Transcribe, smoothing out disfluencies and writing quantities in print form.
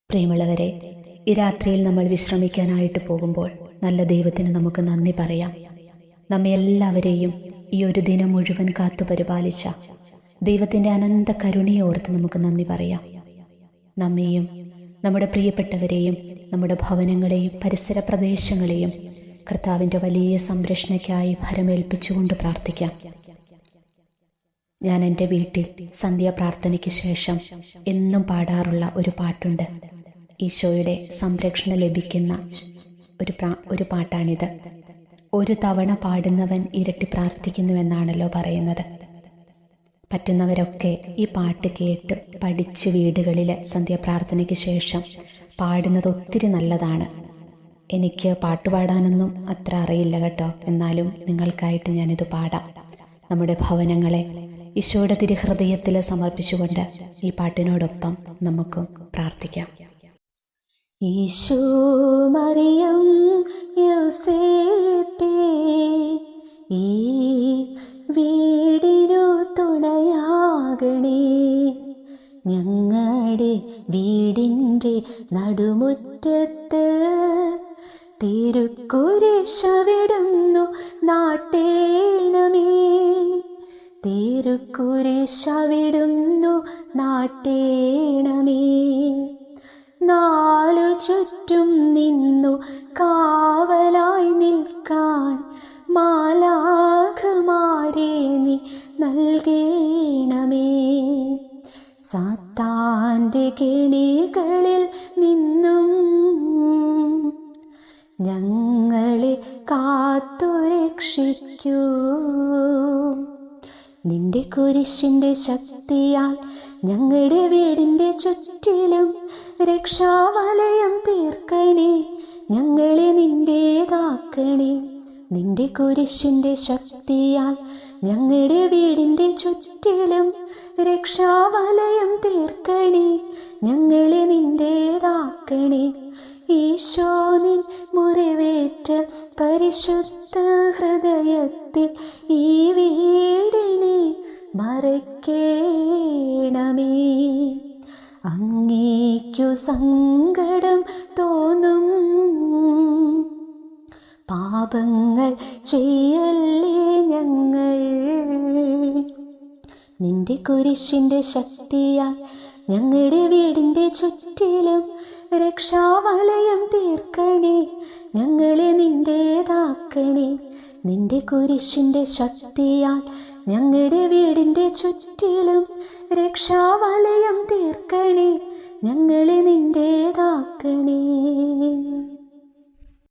പ്രിയമുള്ളവരെ, ഈ രാത്രിയിൽ നമ്മൾ വിശ്രമിക്കാനായിട്ട് പോകുമ്പോൾ നല്ല ദൈവത്തിന് നമുക്ക് നന്ദി പറയാം. നമ്മെ എല്ലാവരെയും ഈ ഒരു ദിനം മുഴുവൻ കാത്തു പരിപാലിച്ച ദൈവത്തിൻ്റെ അനന്ത കരുണയെ ഓർത്ത് നമുക്ക് നന്ദി പറയാം. നമ്മെയും നമ്മുടെ പ്രിയപ്പെട്ടവരെയും നമ്മുടെ ഭവനങ്ങളെയും പരിസര പ്രദേശങ്ങളെയും കർത്താവിൻ്റെ വലിയ സംരക്ഷണയ്ക്കായി ഭരമേൽപ്പിച്ചുകൊണ്ട് പ്രാർത്ഥിക്കാം. ഞാൻ എൻ്റെ വീട്ടിൽ സന്ധ്യാപ്രാർത്ഥനയ്ക്ക് ശേഷം എന്നും പാടാറുള്ള ഒരു പാട്ടുണ്ട്. ഈശോയുടെ സംരക്ഷണം ലഭിക്കുന്ന ഒരു പാട്ടാണിത്. ഒരു തവണ പാടുന്നവൻ ഇരട്ടി പ്രാർത്ഥിക്കുന്നുവെന്നാണല്ലോ പറയുന്നത്. പറ്റുന്നവരൊക്കെ ഈ പാട്ട് കേട്ട് പഠിച്ച് വീടുകളിൽ സന്ധ്യാപ്രാർത്ഥനയ്ക്ക് ശേഷം പാടുന്നത് ഒത്തിരി നല്ലതാണ്. എനിക്ക് പാട്ടുപാടാനൊന്നും അത്ര അറിയില്ല കേട്ടോ, എന്നാലും നിങ്ങൾക്കായിട്ട് ഞാനിത് പാടാം. നമ്മുടെ ഭവനങ്ങളെ ഈശോയുടെ തിരുഹൃദയത്തിൽ സമർപ്പിച്ചുകൊണ്ട് ഈ പാട്ടിനോടൊപ്പം നമുക്ക് പ്രാർത്ഥിക്കാം. ഈശോ മറിയം യോസേപ്പേ, ഈ വീടിനു തുണയാകണേ. ഞങ്ങളുടെ വീടിൻ്റെ നടുമുറ്റത്ത് തിരുക്കുരിശവിടുന്നു നാട്ടേണമേ. തിരുക്കുരിശവിടുന്നു നാട്ടേണമേ. നാലു ചുറ്റും നിന്നു കാവലായി നിൽക്കാൻ മാലാഖമാരെ നീ നൽകേണമേ. സാത്താൻ്റെ കെണികളിൽ നിന്നും ഞങ്ങളെ കാത്തുരക്ഷിക്കൂ. നിന്റെ കുരിശിൻ്റെ ശക്തിയാൽ ഞങ്ങളുടെ വീടിൻ്റെ ചുറ്റിലും രക്ഷാവലയം തീർക്കണേ. ഞങ്ങളെ നിന്റേതാക്കണേ. നിന്റെ കുരിശിൻ്റെ ശക്തിയാൽ ഞങ്ങളുടെ വീടിൻ്റെ ചുറ്റിലും രക്ഷാവലയം തീർക്കണേ. ഞങ്ങളെ നിന്റേതാക്കണേ. ഈശോ നിൻ മുറിവേറ്റ പരിശുദ്ധ ഹൃദയത്തിൽ ഈ വീടിനെ മറയ്ക്കേണമേ. അങ്ങേക്കു സങ്കടം തോന്നും പാപങ്ങൾ ചെയ്യല്ലേ ഞങ്ങൾ. നിന്റെ കുരിശിൻ്റെ ശക്തിയാൽ ഞങ്ങളുടെ വീടിൻ്റെ ചുറ്റിലും രക്ഷാവലയം തീർക്കണേ. ഞങ്ങളെ നിന്റേതാക്കണേ. നിന്റെ കുരിശിൻ്റെ ശക്തിയാൽ ഞങ്ങളുടെ വീടിൻ്റെ ചുറ്റിലും രക്ഷാവലയം തീർക്കണേ. ഞങ്ങളെ നിന്റേതാക്കണേ.